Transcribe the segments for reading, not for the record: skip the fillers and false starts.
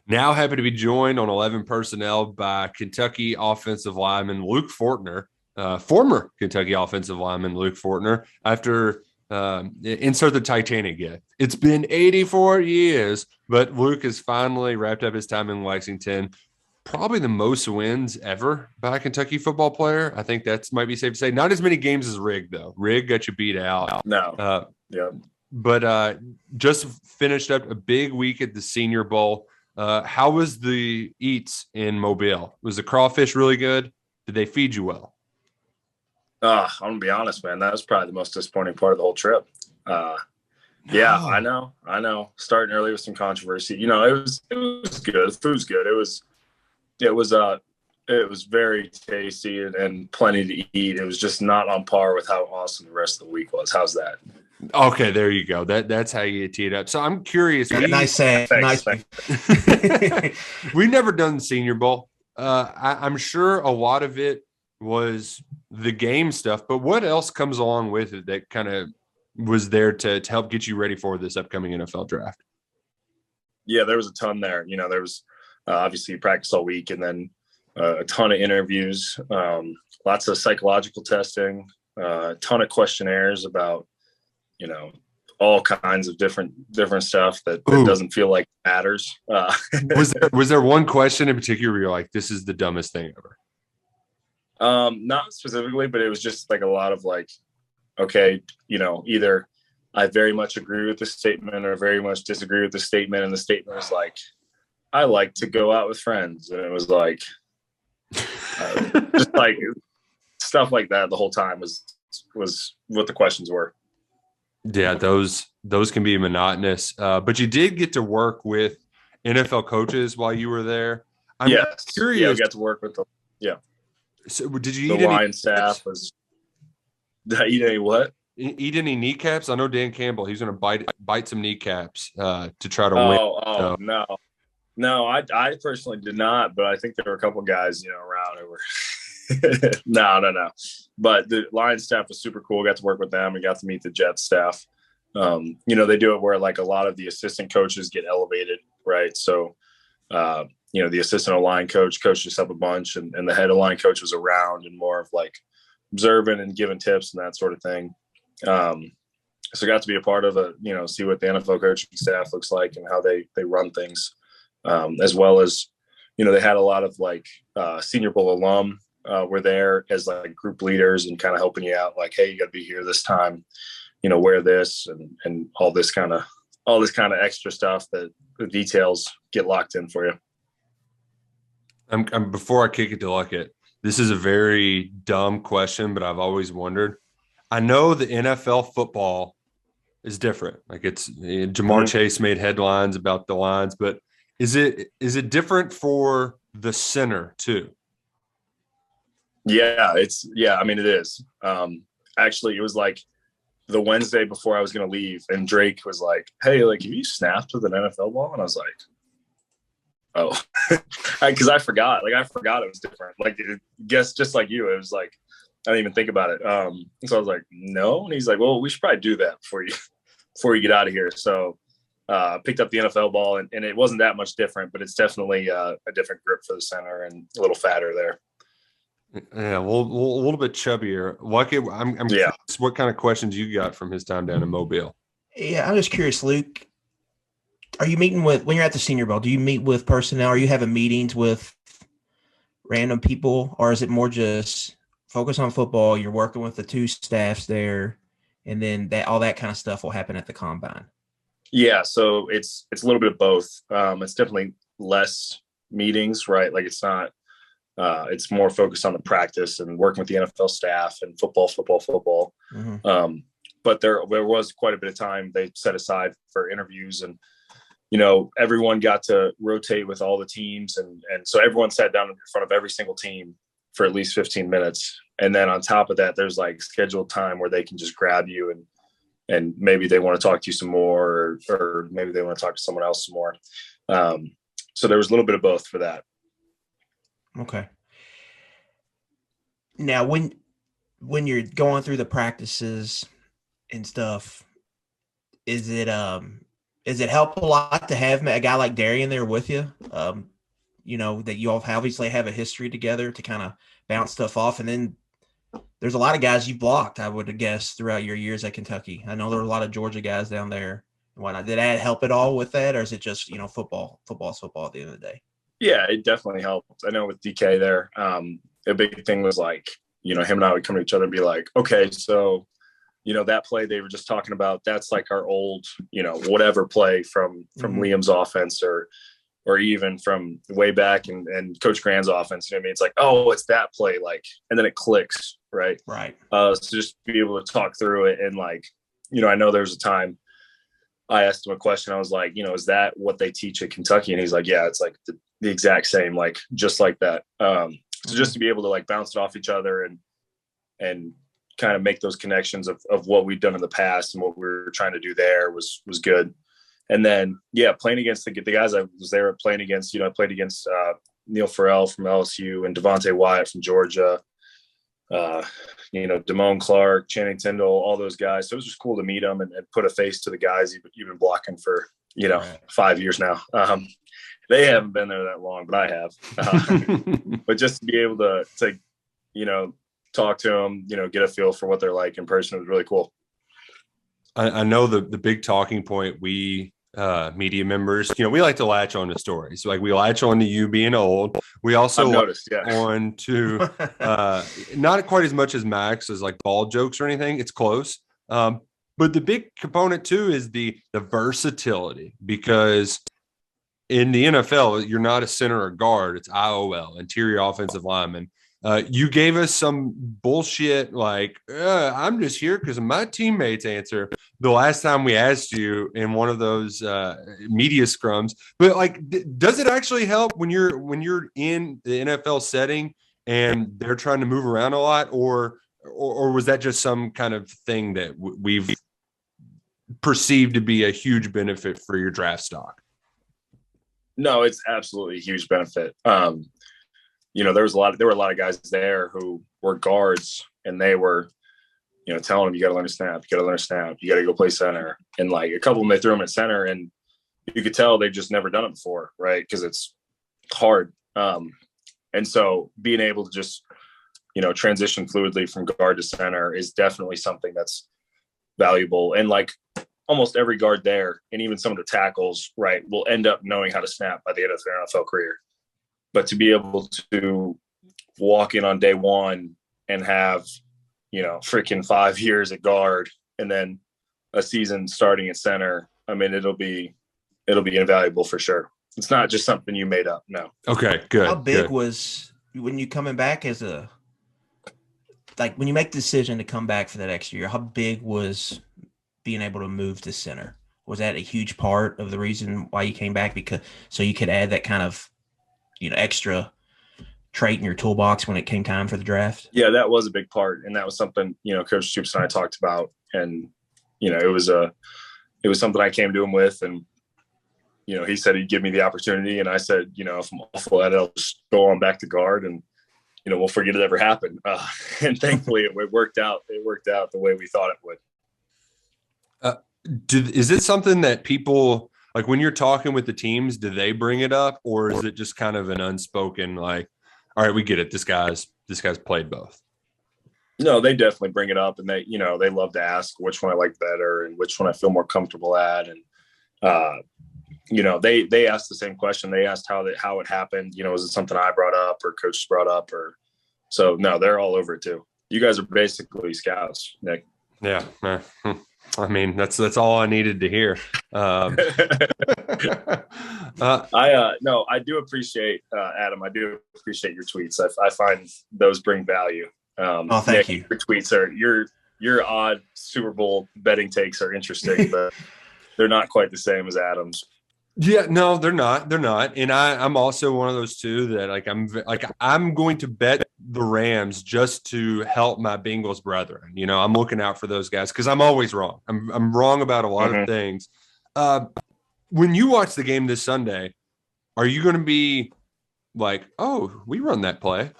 Now happy to be joined on 11 personnel by Kentucky offensive lineman Luke Fortner, former Kentucky offensive lineman Luke Fortner. After insert the Titanic yet. It's been 84 years, but Luke has finally wrapped up his time in Lexington. Probably the most wins ever by a Kentucky football player. I think that's might be safe to say. Not as many games as Rig, though. Rig got you beat out. No. Uh, Yeah. but just finished up a big week at the Senior Bowl. How was the eats in Mobile? Was the crawfish really good? Did they feed you well? I'm gonna be honest, man. That was probably the most disappointing part of the whole trip. Uh, yeah, I No. know, I know. Starting early with some controversy. It was good. The food's good. It was very tasty and plenty to eat. It was just not on par with how awesome the rest of the week was. How's that? Okay, there you go. That's how you tee it up. So I'm curious. Nice save. Thanks. Nice. Thanks. We've never done the Senior Bowl. I'm sure a lot of it was the game stuff, but what else comes along with it that kind of was there to help get you ready for this upcoming NFL draft? Yeah, there was a ton there. There was obviously practice all week, and then a ton of interviews, lots of psychological testing, a ton of questionnaires about you know all kinds of different stuff that Ooh, doesn't feel like matters. was there one question in particular where you're like, this is the dumbest thing ever? Not specifically, but it was just like a lot of like, okay, either I very much agree with the statement or very much disagree with the statement, and the statement was like, I like to go out with friends, and it was like just like stuff like that the whole time was what the questions were. Yeah, those can be monotonous. But you did get to work with NFL coaches while you were there. I'm Yes, yeah, we curious. got to work with So did you the eat any line staff. Was did I eat any what? eat any kneecaps? I know Dan Campbell. He's going to bite some kneecaps to try to win. Oh So no. No, I personally did not, but I think there were a couple guys, around who were no. But the Lions staff was super cool. Got to work with them and got to meet the Jets staff. They do it where like a lot of the assistant coaches get elevated, right? So the assistant line coach coached us up a bunch, and the head of line coach was around and more of like observing and giving tips and that sort of thing. So got to be a part of see what the NFL coaching staff looks like and how they run things, as well as, they had a lot of like Senior Bowl alum were there as like group leaders and kind of helping you out. Like, hey, you got to be here this time, wear this and all this kind of extra stuff that the details get locked in for you. I'm before I kick it to Luckett, this is a very dumb question, but I've always wondered. I know the NFL football is different. Like Jamar Mhm. Chase made headlines about the lines, but is it different for the center too? Yeah, I mean, it is. Actually, it was like the Wednesday before I was going to leave, and Drake was like, "Hey, like, have you snapped with an NFL ball?" And I was like, "Oh," because I forgot. Like, I forgot it was different. Like, guess just like you, it was like I didn't even think about it. So I was like, "No," and he's like, "Well, we should probably do that before you get out of here." So picked up the NFL ball, and it wasn't that much different, but it's definitely a different grip for the center and a little fatter there. Yeah, well, a little bit chubbier. Luckett, I'm Yeah. curious what kind of questions you got from his time down in Mobile. Yeah, I'm just curious, Luke. Are you meeting with when you're at the Senior Bowl? Do you meet with personnel? Are you having meetings with random people, or is it more just focus on football? You're working with the two staffs there, and then that all that kind of stuff will happen at the combine. Yeah, so it's a little bit of both. It's definitely less meetings, right? Like it's not. It's more focused on the practice and working with the NFL staff and football. Mm-hmm. But there was quite a bit of time they set aside for interviews, and everyone got to rotate with all the teams, and so everyone sat down in front of every single team for at least 15 minutes, and then on top of that, there's like scheduled time where they can just grab you and maybe they want to talk to you some more, or maybe they want to talk to someone else some more. So there was a little bit of both for that. Okay. Now, when you're going through the practices and stuff, is Does it help a lot to have a guy like Darian there with you? That you all obviously have a history together to kind of bounce stuff off. And then there's a lot of guys you blocked, I would guess, throughout your years at Kentucky. I know there were a lot of Georgia guys down there and whatnot. Did that help at all with that, or is it just football? Football's football at the end of the day. Yeah, it definitely helped. I know with DK there, a big thing was like, him and I would come to each other and be like, okay, so, that play they were just talking about, that's like our old, whatever play from Liam's offense or even from way back and Coach Grand's offense. I mean? It's like, oh, it's that play, like, and then it clicks, right? Right. So just be able to talk through it. And like, I know there was a time I asked him a question. I was like, is that what they teach at Kentucky? And he's like, yeah, it's like the exact same, like, just like that. So just to be able to like bounce it off each other and kind of make those connections of what we've done in the past and what we were trying to do there was good. And then, yeah, playing against the guys I was there playing against, I played against Neil Farrell from LSU and Devontae Wyatt from Georgia, Damone Clark, Channing Tindall, all those guys. So it was just cool to meet them and put a face to the guys you've been blocking for, 5 years now. They haven't been there that long, but I have. But just to be able to talk to them, get a feel for what they're like in person was really cool. I know the big talking point we media members, we like to latch on to stories. Like we latch on to you being old. We also noticed, on to not quite as much as Max as like ball jokes or anything. It's close. But the big component too is the versatility, because in the NFL, you're not a center or guard. It's IOL, interior offensive lineman. You gave us some bullshit like, I'm just here because of my teammates answer the last time we asked you in one of those media scrums. But like, does it actually help when you're in the NFL setting and they're trying to move around a lot, or was that just some kind of thing that we've perceived to be a huge benefit for your draft stock? No, it's absolutely a huge benefit. There were a lot of guys there who were guards, and they were, telling them, you got to learn to snap, you got to go play center. And like a couple of them, they threw them at center, and you could tell they've just never done it before, right? Because it's hard. And so being able to just, transition fluidly from guard to center is definitely something that's valuable. And like almost every guard there, and even some of the tackles, right, will end up knowing how to snap by the end of their NFL career. But to be able to walk in on day one and have, freaking 5 years at guard and then a season starting at center, I mean, it'll be invaluable for sure. It's not just something you made up. No. Okay, good. How big was when you coming back when you make the decision to come back for that extra year, how big was being able to move to center? Was that a huge part of the reason why you came back? Because so you could add that kind of, extra trait in your toolbox when it came time for the draft? Yeah, that was a big part. And that was something, Coach Stoops and I talked about. And, it was something I came to him with. And, he said he'd give me the opportunity. And I said, if I'm awful at it, I'll just go on back to guard and, we'll forget it ever happened. And thankfully it worked out. It worked out the way we thought it would. Is it something that people, like when you're talking with the teams, do they bring it up, or is it just kind of an unspoken, like, all right, we get it. This guy's played both. No, they definitely bring it up, and they love to ask which one I like better and which one I feel more comfortable at. And, they asked the same question. They asked how it happened. Was it something I brought up or coach brought up, or so? No, they're all over it too. You guys are basically scouts, Nick. Yeah. I mean, that's all I needed to hear. I do appreciate Adam. I do appreciate your tweets. I find those bring value. Thank you. Your tweets are your odd Super Bowl betting takes are interesting, but they're not quite the same as Adam's. Yeah, no, they're not. And I'm also one of those too that I'm going to bet the Rams just to help my Bengals brethren. I'm looking out for those guys because I'm always wrong. I'm wrong about a lot of things. When you watch the game this Sunday, are you going to be like, oh, we run that play?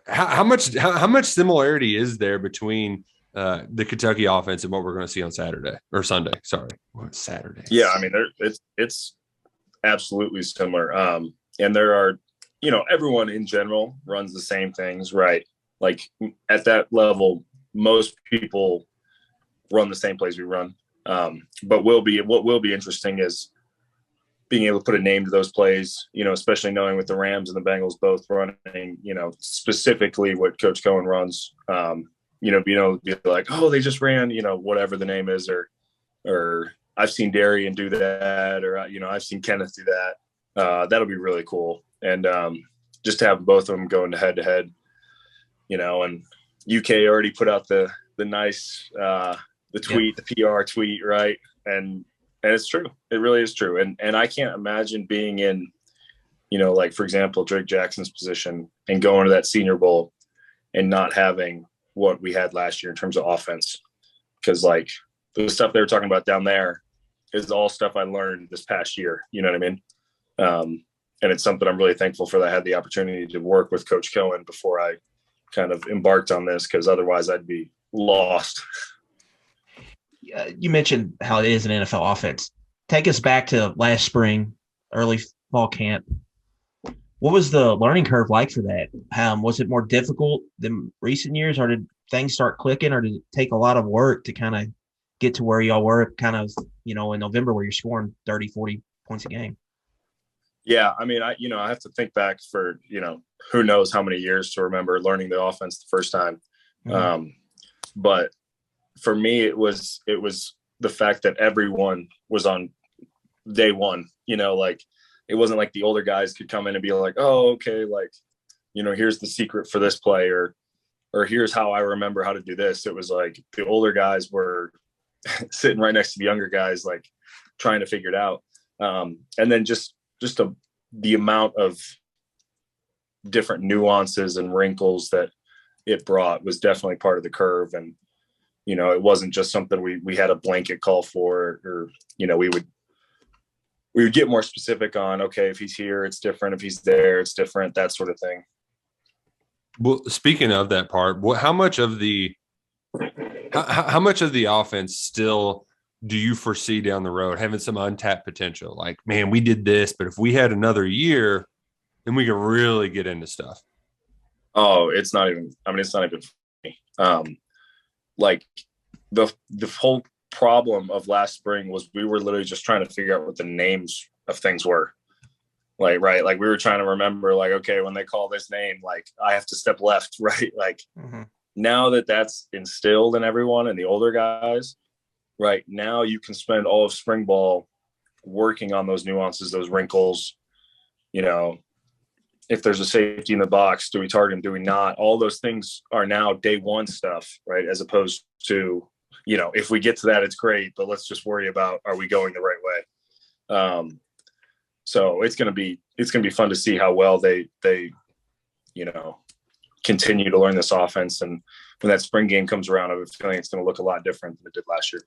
How much similarity is there between the Kentucky offense and what we're going to see on Saturday or Sunday. Sorry, Saturday. Yeah, I mean, it's absolutely similar. And there are, everyone in general runs the same things, right? Like at that level, most people run the same plays we run. But what will be interesting is being able to put a name to those plays, especially knowing with the Rams and the Bengals both running, specifically what Coach Cohen runs, being able to be like, oh, they just ran, whatever the name is, or I've seen Darian do that, or, I've seen Kenneth do that. That'll be really cool. And just to have both of them going head to head, and UK already put out the nice, the tweet, the PR tweet, right? And it's true. It really is true. And I can't imagine being in, like, for example, Drake Jackson's position and going to that Senior Bowl and not having what we had last year in terms of offense. Because, like, the stuff they were talking about down there is all stuff I learned this past year. You know what I mean? And it's something I'm really thankful for that I had the opportunity to work with Coach Cohen before I kind of embarked on this, because otherwise I'd be lost. You mentioned how it is an NFL offense. Take us back to last spring, early fall camp. What was the learning curve like for that? Was it more difficult than recent years, or did things start clicking, or did it take a lot of work to kind of get to where y'all were kind of, in November, where you're scoring 30, 40 points a game? Yeah. I mean, I have to think back for, who knows how many years to remember learning the offense the first time. Mm-hmm. But for me, it was the fact that everyone was on day one, like it wasn't like the older guys could come in and be like, oh, okay, like, here's the secret for this play, or here's how I remember how to do this. It was like the older guys were sitting right next to the younger guys, like trying to figure it out. And then just the amount of different nuances and wrinkles that it brought was definitely part of the curve. And, it wasn't just something we had a blanket call for, or, we would get more specific on, okay, if he's here, it's different. If he's there, it's different, that sort of thing. Well, speaking of that part, how much of the offense still do you foresee down the road having some untapped potential? Like, man, we did this, but if we had another year, then we could really get into stuff. Oh, it's not even funny. Like the whole problem of last spring was we were literally just trying to figure out what the names of things were. Like, right. Like we were trying to remember, like, okay, when they call this name, like I have to step left, right? Like now that that's instilled in everyone and the older guys, right now you can spend all of spring ball working on those nuances, those wrinkles, if there's a safety in the box, do we target him? Do we not? All those things are now day one stuff, right? As opposed to, if we get to that, it's great, but let's just worry about, are we going the right way? So it's going to be fun to see how well they continue to learn this offense. And when that spring game comes around, I have a feeling it's going to look a lot different than it did last year.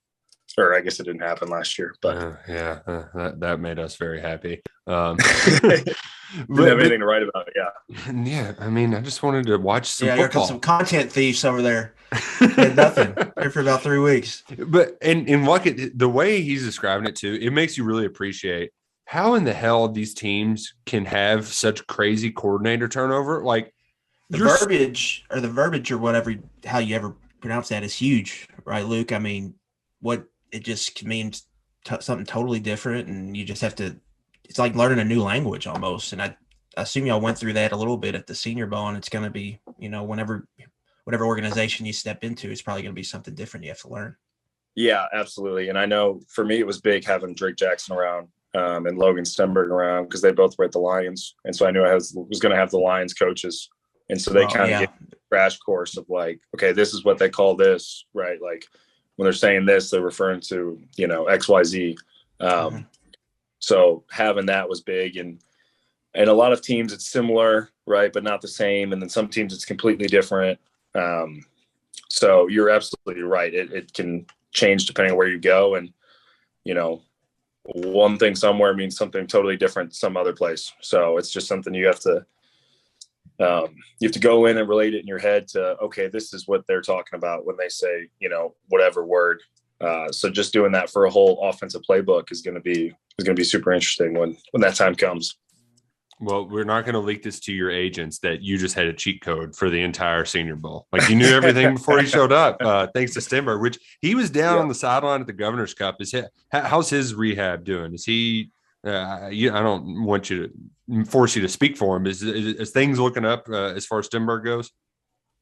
Or I guess it didn't happen last year, but that made us very happy. Didn't have anything to write about. Yeah. I mean, I just wanted to watch some football. Here comes some content thieves over there. Had nothing there for about 3 weeks. But and the way he's describing it too, it makes you really appreciate how in the hell these teams can have such crazy coordinator turnover. Like the verbiage or whatever, how you ever pronounce that, is huge, right, Luke? I mean, what it just means something totally different, and you just have to. It's like learning a new language almost. And I assume y'all went through that a little bit at the Senior Bowl, and it's going to be, whatever organization you step into, it's probably going to be something different you have to learn. Yeah, absolutely. And I know for me, it was big having Drake Jackson around and Logan Stenberg around, because they both were at the Lions. And so I knew I was going to have the Lions coaches. And so they kind of get a crash course of like, okay, this is what they call this, right? Like when they're saying this, they're referring to, X, Y, Z. So having that was big, and a lot of teams it's similar, right, but not the same. And then some teams it's completely different. So you're absolutely right. It can change depending on where you go, and one thing somewhere means something totally different some other place. So it's just something you have to You have to go in and relate it in your head to, okay, this is what they're talking about when they say, whatever word. So just doing that for a whole offensive playbook is going to be super interesting when that time comes. Well, we're not going to leak this to your agents that you just had a cheat code for the entire Senior Bowl. Like, you knew everything before he showed up, thanks to Stenberg, which he was down on the sideline at the Governor's Cup. How's his rehab doing? Is he I don't want you to force you to speak for him. Is things looking up as far as Stenberg goes?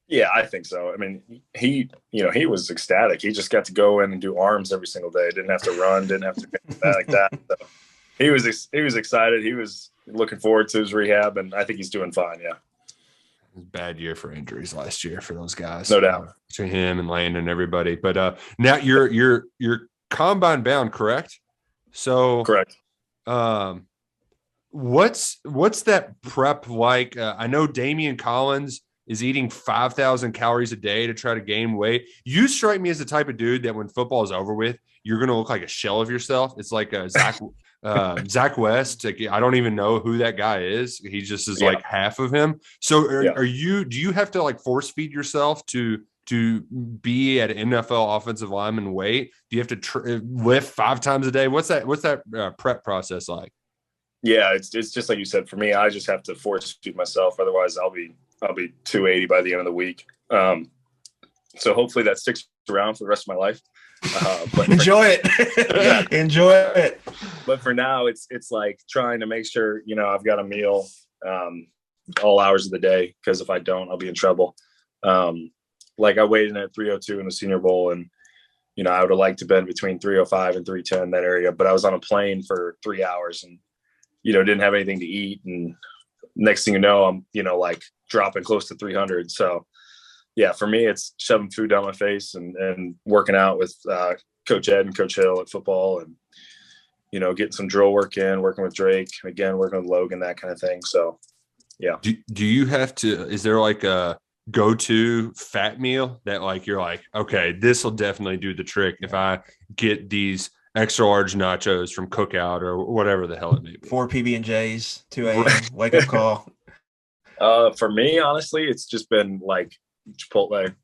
Yeah, I think so. I mean, he was ecstatic. He just got to go in and do arms every single day. Didn't have to run, didn't have to do that like that. So he was excited. He was looking forward to his rehab, and I think he's doing fine. Yeah. It was a bad year for injuries last year for those guys. No doubt. To him and Landon and everybody. But now you're combine bound, correct? So correct. What's that prep like? I know Damian Collins is eating 5,000 calories a day to try to gain weight. You strike me as the type of dude that when football is over with, you're going to look like a shell of yourself. It's like Zach West. Like, I don't even know who that guy is. He just is like half of him. So do you have to like force feed yourself to be at an NFL offensive lineman weight? Do you have to lift 5 times a day? What's that prep process like? Yeah, it's just like you said. For me, I just have to force feed myself. Otherwise, I'll be 280 by the end of the week. So hopefully that sticks around for the rest of my life. But enjoy it. Enjoy it. But for now, it's like trying to make sure, I've got a meal all hours of the day, because if I don't, I'll be in trouble. Like I weighed in at 302 in the Senior Bowl, and, I would have liked to been between 305 and 310, that area, but I was on a plane for 3 hours and, didn't have anything to eat. And next thing you know, I'm, like dropping close to 300. So yeah, for me, it's shoving food down my face and working out with Coach Ed and Coach Hill at football, and, getting some drill work in, working with Drake, again, working with Logan, that kind of thing. So, yeah. Do you have to, is there like a go-to fat meal that like, you're like, okay, this will definitely do the trick if I get these extra large nachos from Cookout or whatever the hell it may be? 4 PB&Js, 2 a.m. wake up call. For me, honestly, it's just been like Chipotle,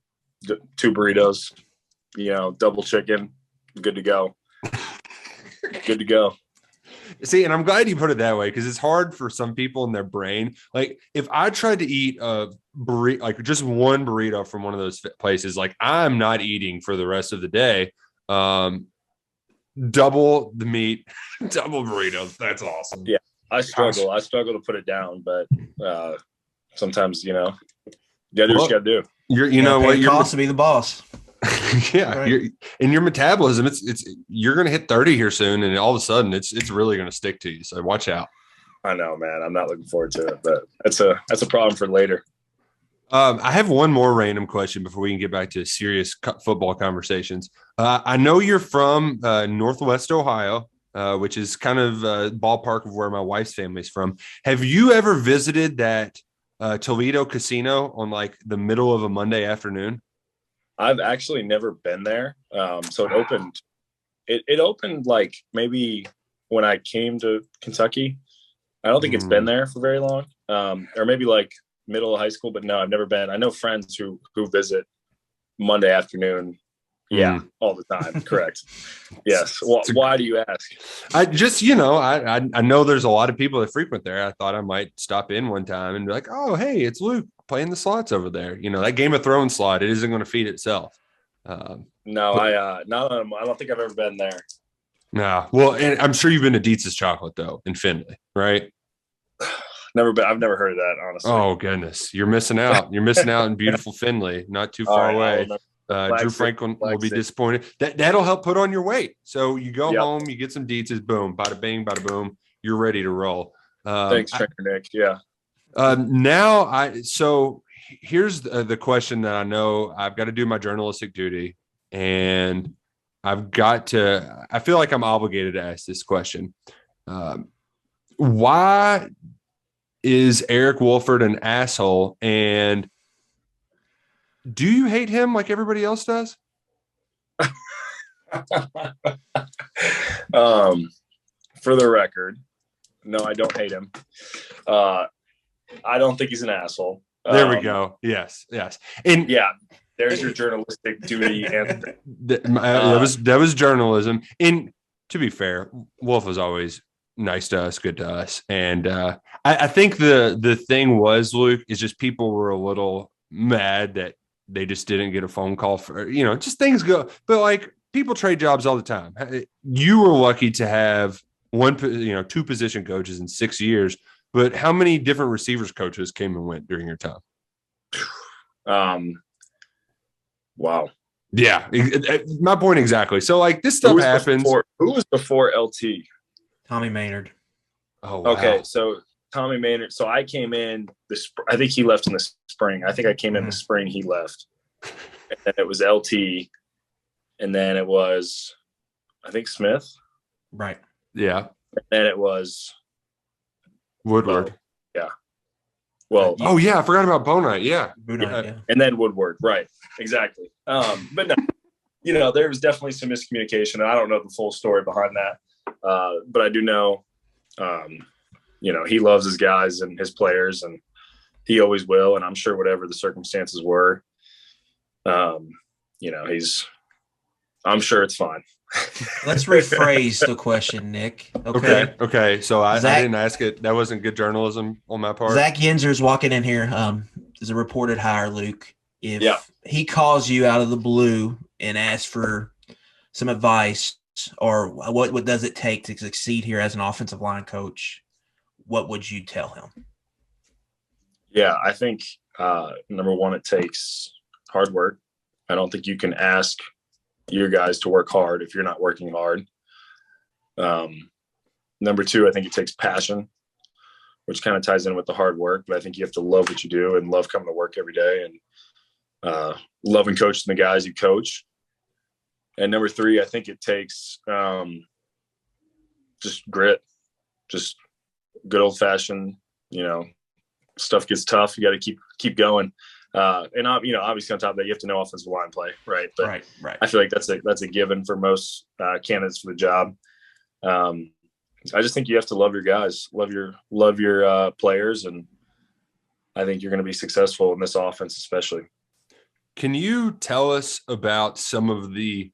2 burritos, double chicken, good to go. Good to go. See, and I'm glad you put it that way, because it's hard for some people in their brain. Like, if I tried to eat a burrito, like just one burrito from one of those places, like I'm not eating for the rest of the day. Double the meat, double burritos. That's awesome. Yeah, I struggle. Gosh. I struggle to put it down, but sometimes, you gotta do what you gotta do. You're cost to be the boss. Yeah, right. Your metabolism, it's you're gonna hit 30 here soon, and all of a sudden it's really gonna stick to you. So watch out. I know, man. I'm not looking forward to it, but that's a problem for later. I have one more random question before we can get back to serious football conversations. I know you're from Northwest Ohio, which is kind of ballpark of where my wife's family is from. Have you ever visited that Toledo casino on like the middle of a Monday afternoon? I've actually never been there. So it opened. It opened like maybe when I came to Kentucky. I don't think it's been there for very long, or maybe like middle of high school, but no, I've never been. I know friends who visit Monday afternoon. Yeah, all the time. Correct. Yes. Why do you ask? I just, I know there's a lot of people that frequent there. I thought I might stop in one time and be like, oh, hey, it's Luke playing the slots over there. That Game of Thrones slot, it isn't going to feed itself. No, I don't think I've ever been there. No. Well, and I'm sure you've been to Dietz's Chocolate though in Findlay, right? Never been. I've never heard of that, honestly. Oh goodness, you're missing out. You're missing out in beautiful Findlay, not too far away. Drew Franklin will be disappointed. That'll help put on your weight. So you go home, you get some Dietz's, boom, bada bing, bada boom. You're ready to roll. Thanks, Trainer Nick. Yeah. So here's the question that I know I've got to do my journalistic duty, and I feel like I'm obligated to ask this question. Why is Eric Wolford an asshole, and do you hate him like everybody else does? For the record, no, I don't hate him. I don't think he's an asshole. There we go. Yes. And yeah, there's your journalistic duty. And that was journalism. And to be fair, Wolf was always nice to us, good to us. And I think the thing was, Luke, is just people were a little mad that they just didn't get a phone call for, just things go. But like people trade jobs all the time. You were lucky to have two position coaches in 6 years. But how many different receivers coaches came and went during your time? Wow. Yeah, my point exactly. So like this stuff happens. Who was before LT? Tommy Maynard. Oh, wow. Okay. So Tommy Maynard. So I came in I think he left in the spring. I think I came in the spring. He left. And then it was LT. And then it was, I think, Smith. Right. Yeah. And then it was Woodward. Yeah. Well. Oh yeah, I forgot about Bonite. Yeah. Yeah. And then Woodward. Right. Exactly. But no, there was definitely some miscommunication. And I don't know the full story behind that. But I do know, he loves his guys and his players, and he always will. And I'm sure whatever the circumstances were, I'm sure it's fine. Let's rephrase the question, Nick. Okay. So I didn't ask it. That wasn't good journalism on my part. Zach Yenser's walking in here. Is a reported hire, Luke. If he calls you out of the blue and asks for some advice or what does it take to succeed here as an offensive line coach, what would you tell him? Yeah, I think number one, it takes hard work. I don't think you can ask your guys to work hard if you're not working hard. Number two, I think it takes passion, which kind of ties in with the hard work, but I think you have to love what you do and love coming to work every day and loving coaching the guys you coach. And number three, I think it takes just grit, just good old fashioned, stuff gets tough. You got to keep going. And obviously on top of that, you have to know offensive line play, right? But right. I feel like that's a given for most candidates for the job. I just think you have to love your guys, love your players, and I think you're going to be successful in this offense, especially. Can you tell us about some of the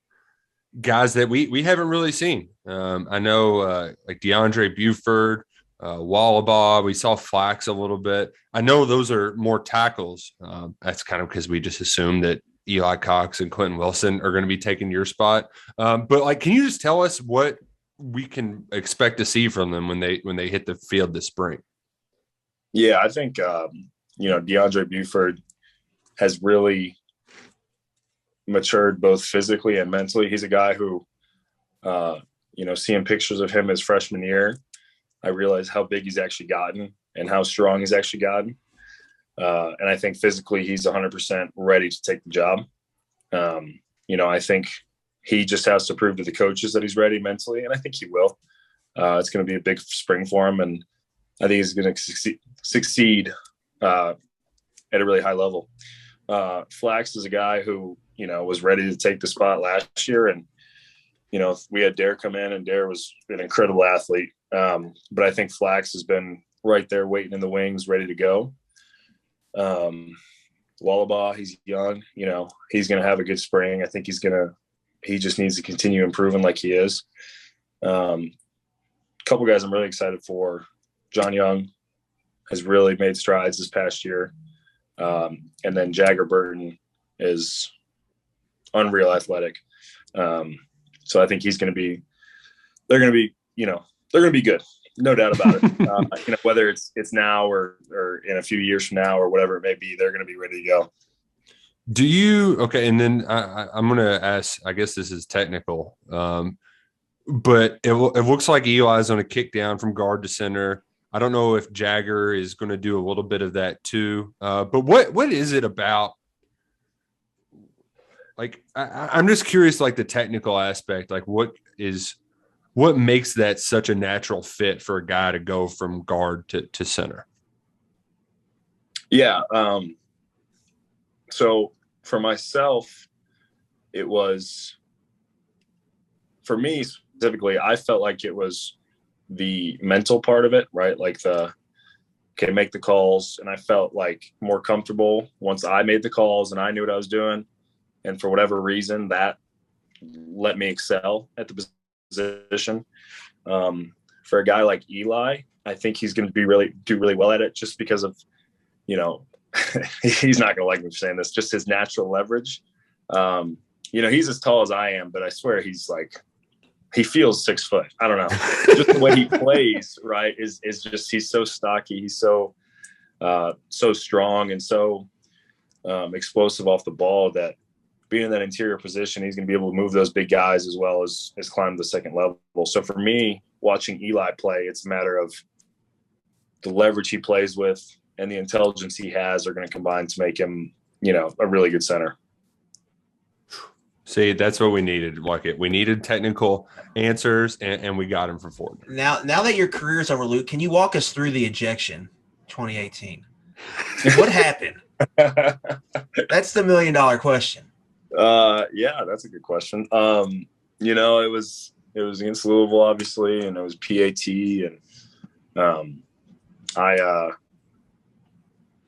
guys that we haven't really seen? I know like DeAndre Buford, Wallabaugh, we saw Flax a little bit. I know those are more tackles. That's kind of because we just assume that Eli Cox and Quentin Wilson are going to be taking your spot. But like, can you just tell us what we can expect to see from them when they hit the field this spring? Yeah, I think DeAndre Buford has really matured both physically and mentally. He's a guy who, seeing pictures of him his freshman year, I realized how big he's actually gotten and how strong he's actually gotten. And I think physically he's 100% ready to take the job. I think he just has to prove to the coaches that he's ready mentally, and I think he will. It's going to be a big spring for him, and I think he's going to succeed at a really high level. Flax is a guy who, was ready to take the spot last year, and we had Dare come in, and Dare was an incredible athlete. But I think Flax has been right there waiting in the wings, ready to go. Wallabaugh, he's young, he's going to have a good spring. I think he just needs to continue improving like he is. Couple guys I'm really excited for. John Young has really made strides this past year. And then Jagger Burton is unreal athletic. So I think they're going to be good. No doubt about it. Whether it's now or in a few years from now or whatever it may be, they're going to be ready to go. Do you – okay, and then I'm going to ask – I guess this is technical, but it looks like Eli's on a kick down from guard to center. I don't know if Jagger is going to do a little bit of that too. But what is it about – like I'm just curious, like the technical aspect, like what makes that such a natural fit for a guy to go from guard to center? Yeah. So for myself, it was, for me specifically, I felt like it was the mental part of it, right? Like okay, make the calls. And I felt like more comfortable once I made the calls and I knew what I was doing. And for whatever reason, that let me excel at the position. For a guy like Eli, I think he's going to do really well at it just because of, he's not going to like me for saying this, just his natural leverage. He's as tall as I am, but I swear he feels 6 foot. I don't know. Just the way he plays, right, is just, he's so stocky. He's so strong and so explosive off the ball that being in that interior position, he's going to be able to move those big guys as well as climb the second level. So for me, watching Eli play, it's a matter of the leverage he plays with and the intelligence he has are going to combine to make him, a really good center. See, that's what we needed. We needed technical answers, and we got him from Fortner. Now that your career's over, Luke, can you walk us through the ejection 2018? What happened? That's the $1 million question. Yeah, that's a good question. It was against Louisville, obviously, and it was PAT, and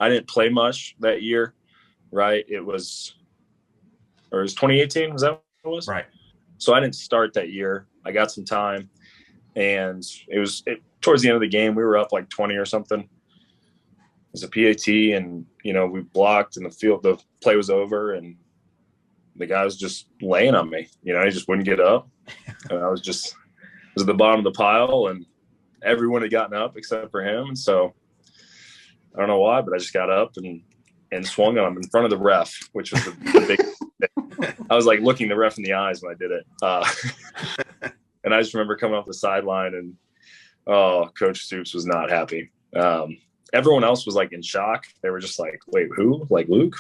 I didn't play much that year, right? It was 2018. Was that what it was? Right. So I didn't start that year. I got some time, and towards the end of the game, we were up like 20 or something. It was a PAT, and we blocked, and the play was over, and the guy was just laying on me. He just wouldn't get up. And I was at the bottom of the pile, and everyone had gotten up except for him. And so I don't know why, but I just got up and swung on him in front of the ref, which was the big thing. I was like looking the ref in the eyes when I did it. And I just remember coming off the sideline, and Coach Stoops was not happy. Everyone else was like in shock. They were just like, wait, who? Like Luke?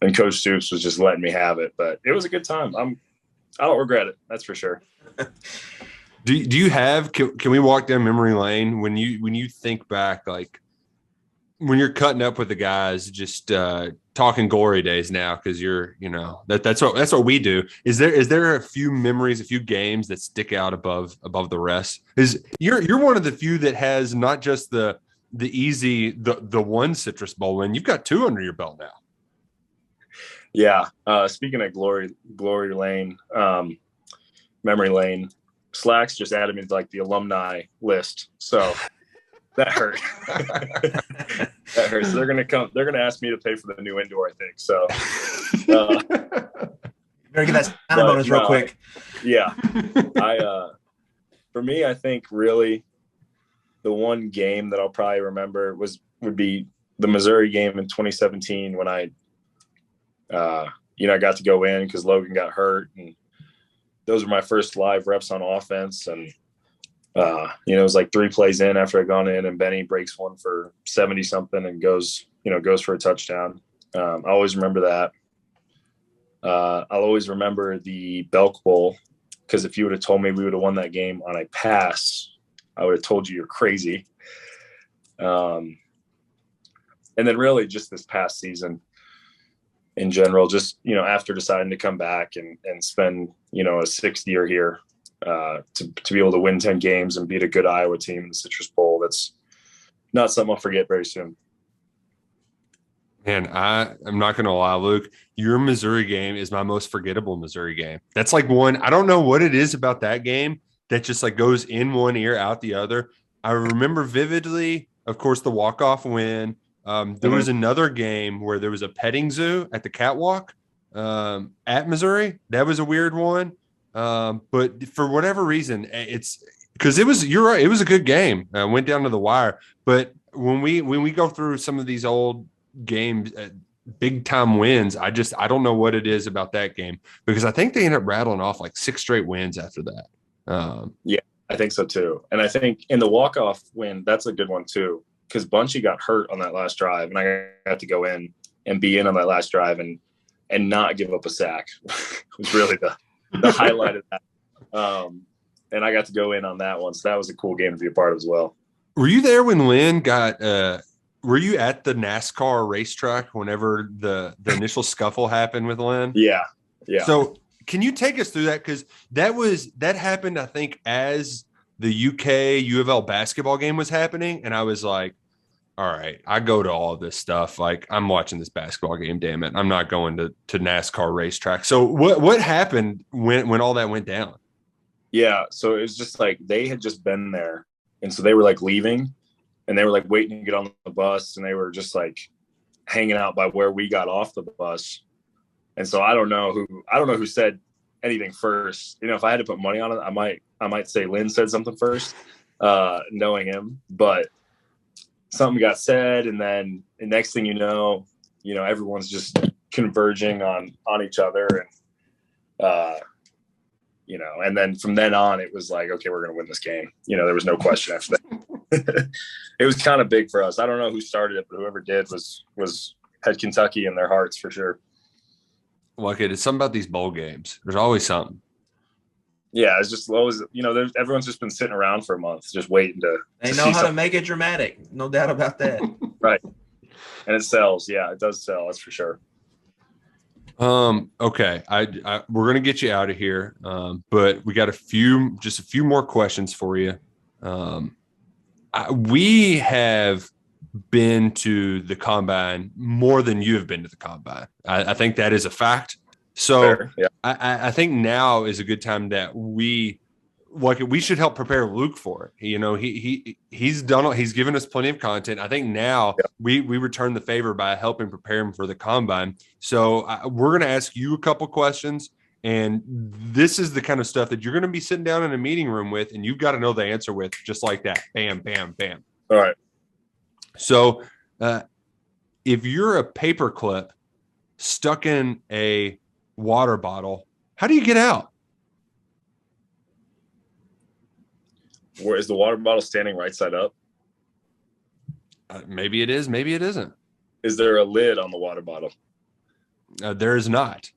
And Coach Stoops was just letting me have it, but it was a good time. I don't regret it. That's for sure. Do you have, can we walk down memory lane when you think back, like when you're cutting up with the guys, just talking glory days now, because that's what we do. Is there a few memories, a few games that stick out above the rest? You're one of the few that has not just the one Citrus Bowl win, you've got 2 under your belt now. Yeah. Speaking of glory lane, memory lane, Slacks just added me to like the alumni list. So that hurt. That hurts. So they're going to ask me to pay for the new indoor, I think. So better get that sign bonus real quick. Yeah. For me, I think really the one game that I'll probably remember would be the Missouri game in 2017 when I got to go in because Logan got hurt, and those were my first live reps on offense. And it was like 3 plays in after I'd gone in, and Benny breaks one for 70 something and goes for a touchdown. I always remember that. I'll always remember the Belk Bowl, because if you would have told me we would have won that game on a pass, I would have told you you're crazy. And then really just this past season in general, just, after deciding to come back and spend, a 6th year here, to be able to win 10 games and beat a good Iowa team in the Citrus Bowl, that's not something I'll forget very soon. Man, I'm not going to lie, Luke, your Missouri game is my most forgettable Missouri game. That's like one, I don't know what it is about that game that just like goes in one ear, out the other. I remember vividly, of course, the walk-off win. There was another game where there was a petting zoo at the catwalk at Missouri. That was a weird one. But for whatever reason, it's because you're right. It was a good game. Went down to the wire. But when we go through some of these old games, big time wins, I don't know what it is about that game, because I think they end up rattling off like 6 straight wins after that. Yeah, I think so too. And I think in the walk-off win, that's a good one too, because Bunchy got hurt on that last drive, and I got to go in and be in on that last drive and not give up a sack. It was really the highlight of that. And I got to go in on that one. So that was a cool game to be a part of as well. Were you there when Lynn got were you at the NASCAR racetrack whenever the initial scuffle happened with Lynn? Yeah. So can you take us through that? Because that happened, I think, as the UK U of L basketball game was happening. And I was like, all right, I go to all this stuff. Like, I'm watching this basketball game, damn it. I'm not going to NASCAR racetrack. So what happened when all that went down? Yeah. So it was just like they had just been there. And so they were like leaving and they were like waiting to get on the bus and they were just like hanging out by where we got off the bus. And so I don't know who said anything first. You know, if I had to put money on it, I might say Lynn said something first, knowing him. But something got said, and then the next thing you know, everyone's just converging on each other, and and then from then on, it was like, okay, we're gonna win this game. There was no question after that. It was kind of big for us. I don't know who started it, but whoever did had Kentucky in their hearts for sure. Look, it's something about these bowl games. There's always something. Yeah, it's just always, everyone's just been sitting around for a month, just waiting to. They know how to make it dramatic. No doubt about that. Right. And it sells. Yeah, it does sell. That's for sure. Okay. We're going to get you out of here. But we got a few more questions for you. We have been to the combine more than you have been to the combine. I think that is a fact. So Fair, yeah. I think now is a good time that we should help prepare Luke for it. He's done it. He's given us plenty of content. I think now we return the favor by helping prepare him for the combine. So we're going to ask you a couple questions, and this is the kind of stuff that you're going to be sitting down in a meeting room with, and you've got to know the answer with, just like that. Bam, bam, bam. All right. So if you're a paperclip stuck in a water bottle, how do you get out? Where is the water bottle standing right side up? Maybe it is, maybe it isn't. Is there a lid on the water bottle? There is not.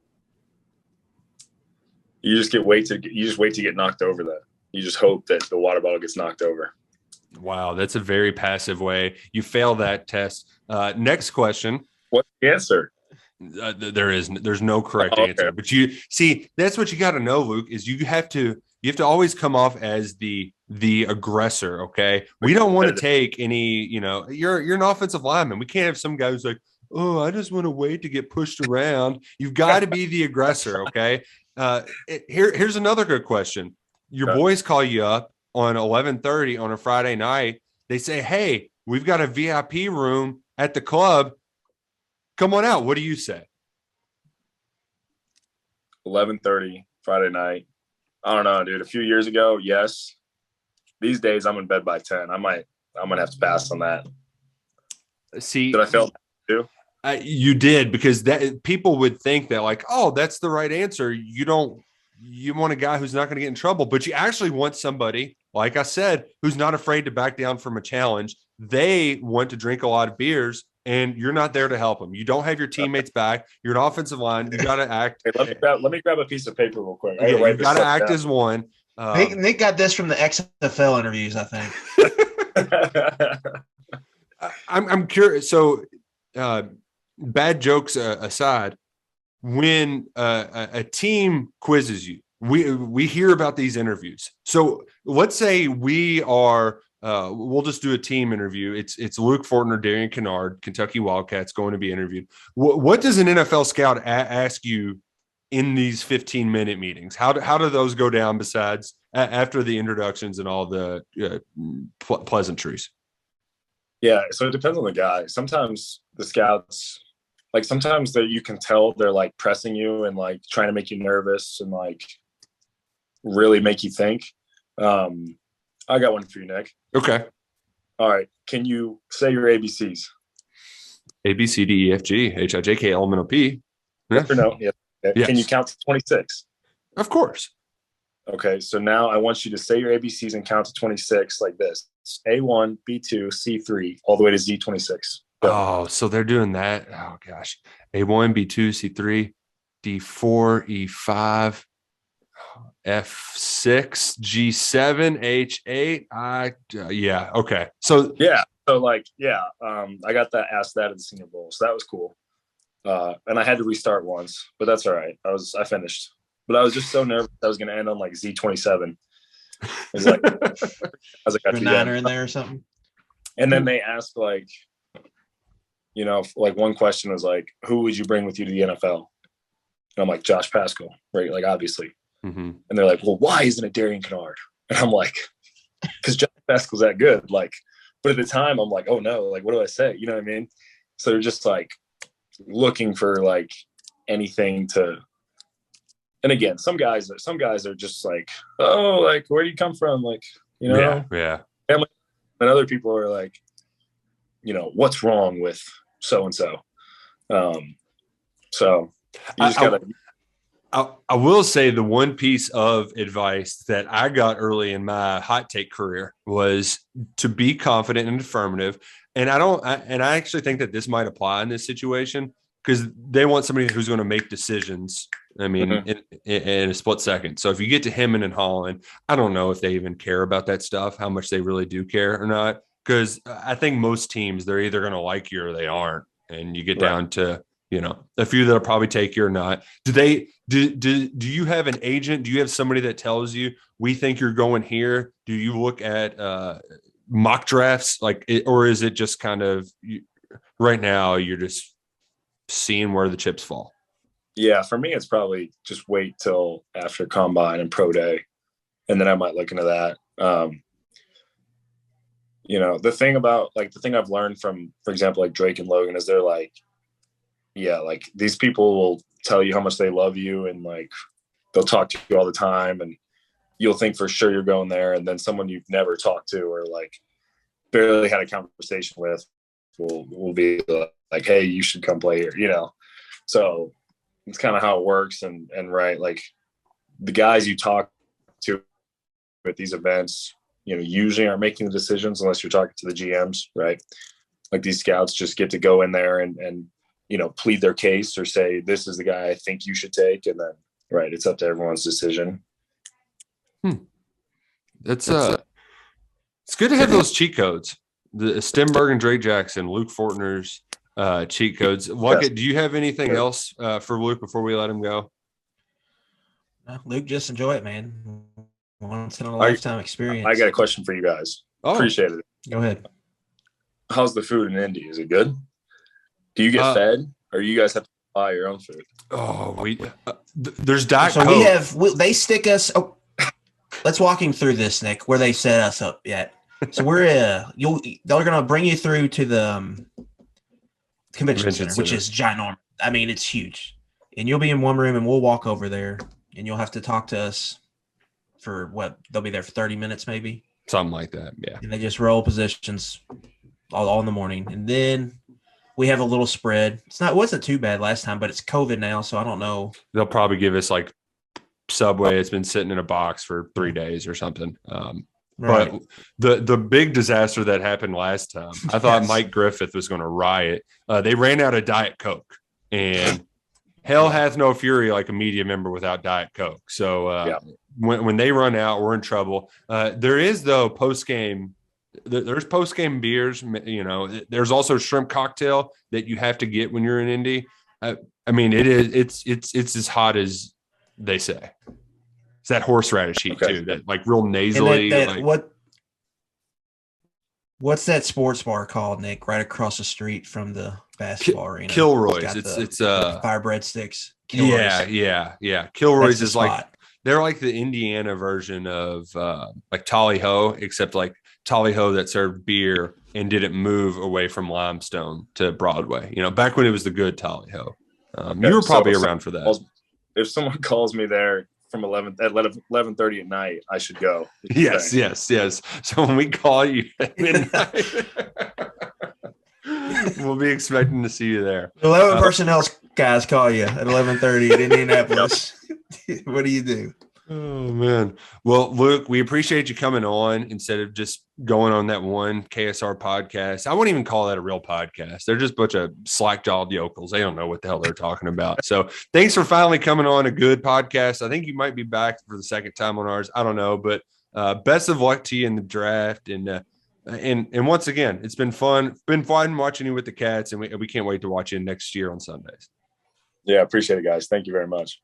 You just wait to get knocked over. Then you just hope that the water bottle gets knocked over. Wow, that's a very passive way. You fail that test. Next question. What's the answer? There's no correct answer. But you see, that's what you got to know, Luke, is you have to always come off as the aggressor. Okay, we don't want to take any. You're an offensive lineman. We can't have some guy who's like, oh, I just want to wait to get pushed around. You've got to be the aggressor. Okay. Here's another good question. Your boys call you up on 11:30 on a Friday night. They say, hey, we've got a VIP room at the club. Come on out. What do you say? 11:30 Friday night. I don't know, dude. A few years ago, yes. These days, I'm in bed by 10. I'm gonna have to pass on that. See, did I fail too? You did, because that people would think that like, oh, that's the right answer. You want a guy who's not going to get in trouble, but you actually want somebody, like I said, who's not afraid to back down from a challenge. They want to drink a lot of beers, and you're not there to help them. You don't have your teammates back. You're an offensive line. You got to act. Hey, let me grab a piece of paper real quick. You got to act as one. Nick got this from the XFL interviews, I think. I'm curious. So, bad jokes aside, when a team quizzes you, we hear about these interviews. So let's say we are, we'll just do a team interview. It's Luke Fortner, Darian Kennard, Kentucky Wildcats going to be interviewed. What does an NFL scout ask you in these 15-minute meetings? How do those go down besides after the introductions and all the pleasantries? Yeah, so it depends on the guy. Sometimes the scouts, like sometimes you can tell they're like pressing you and like trying to make you nervous and like really make you think. I got one for you, Nick. Okay. All right. Can you say your ABCs? A, B, C, D, E, F, G, H, I, J, K, L, M, N, O, P. Yes or no? Yeah. Okay. Yes. Can you count to 26? Of course. Okay. So now I want you to say your ABCs and count to 26 like this. A1, B2, C3, all the way to Z26. Go. Oh, so they're doing that. Oh, gosh. A1, B2, C3, D4, E5, F6, G7, H8. Yeah. Okay. So, yeah. So, like, yeah, I got asked that at the Senior Bowl. So that was cool. And I had to restart once, but that's all right. I finished. But I was just so nervous I was going to end on like Z27. It was like, I was like, a niner in there or something. And then they asked like, you know, like one question was like, who would you bring with you to the NFL? And I'm like, Josh Pascal, right? Like, obviously. Mm-hmm. And they're like, well, why isn't it Darian Kennard? And I'm like, because Josh Pascal's that good. Like, but at the time, I'm like, oh no, like, what do I say? You know what I mean? So they're just like looking for like anything to. And again, some guys are just like, oh, like, where do you come from? Like, you know, yeah. Family. And other people are like, you know, what's wrong with so and so. So you just gotta. I will say the one piece of advice that I got early in my hot take career was to be confident and affirmative. And I actually think that this might apply in this situation because they want somebody who's going to make decisions. I mean, in a split second. So if you get to Hemming and Holland, I don't know if they even care about that stuff, how much they really do care or not. Because I think most teams, they're either going to like you or they aren't. And you get down to, you know, a few that'll probably take you or not. Do you have an agent? Do you have somebody that tells you, we think you're going here? Do you look at mock drafts or is it just kind of right now you're just seeing where the chips fall? Yeah, for me, it's probably just wait till after combine and pro day, and then I might look into that. You know, the thing I've learned from, for example, like Drake and Logan is they're like, yeah, like these people will tell you how much they love you and like they'll talk to you all the time and you'll think for sure you're going there. And then someone you've never talked to or like barely had a conversation with will be like, hey, you should come play here, you know? So it's kind of how it works. And right, like the guys you talk to at these events, you know, usually aren't making the decisions unless you're talking to the GMs, right? Like these scouts just get to go in there and you know, plead their case or say, this is the guy I think you should take. And then, right, it's up to everyone's decision. It's good to have those cheat codes. The Stenberg and Drake Jackson, Luke Fortner's cheat codes. Luckett, do you have anything else for Luke before we let him go? Luke, just enjoy it, man. Once in a lifetime experience. I got a question for you guys. Appreciate it. Go ahead. How's the food in Indy? Is it good? Do you get fed, or you guys have to buy your own food? Oh, there's Diet so Coke. They stick us. Oh, let's walk him through this, Nick. Where they set us up yet? So they're gonna bring you through to the convention center, which is ginormous. I mean, it's huge, and you'll be in one room, and we'll walk over there, and you'll have to talk to us for what? They'll be there for 30 minutes, maybe something like that. Yeah, and they just roll positions all in the morning, and then we have a little spread. It wasn't too bad last time, but it's COVID now, so I don't know. They'll probably give us like Subway. It's been sitting in a box for 3 days or something. Right. But the big disaster that happened last time, I thought Mike Griffith was going to riot. They ran out of Diet Coke, and hell hath no fury like a media member without Diet Coke. So when they run out, we're in trouble. There is though post-game. There's post-game beers, you know, there's also shrimp cocktail that you have to get when you're in Indy. I mean, it's as hot as they say. It's that horseradish heat too, that like real nasally. What's that sports bar called, Nick? Right across the street from the basketball arena. Kilroy's. It's fire breadsticks. Yeah. Kilroy's is like they're like the Indiana version of like Tally Ho, except like Tally Ho that served beer and didn't move away from Limestone to Broadway. You know, back when it was the good Tally Ho. You were probably around for that. If someone calls me there from 11:30 at night, I should go. Yes. So when we call you at midnight, we'll be expecting to see you there. 11 personnel guys call you at 11:30 at Indianapolis. What do you do? Oh, man. Well, Luke, we appreciate you coming on instead of just going on that one KSR podcast. I wouldn't even call that a real podcast. They're just a bunch of slack-jawed yokels. They don't know what the hell they're talking about. So thanks for finally coming on a good podcast. I think you might be back for the second time on ours. I don't know, but best of luck to you in the draft. And once again, it's been fun. Been fun watching you with the Cats, and we can't wait to watch you next year on Sundays. Yeah, appreciate it, guys. Thank you very much.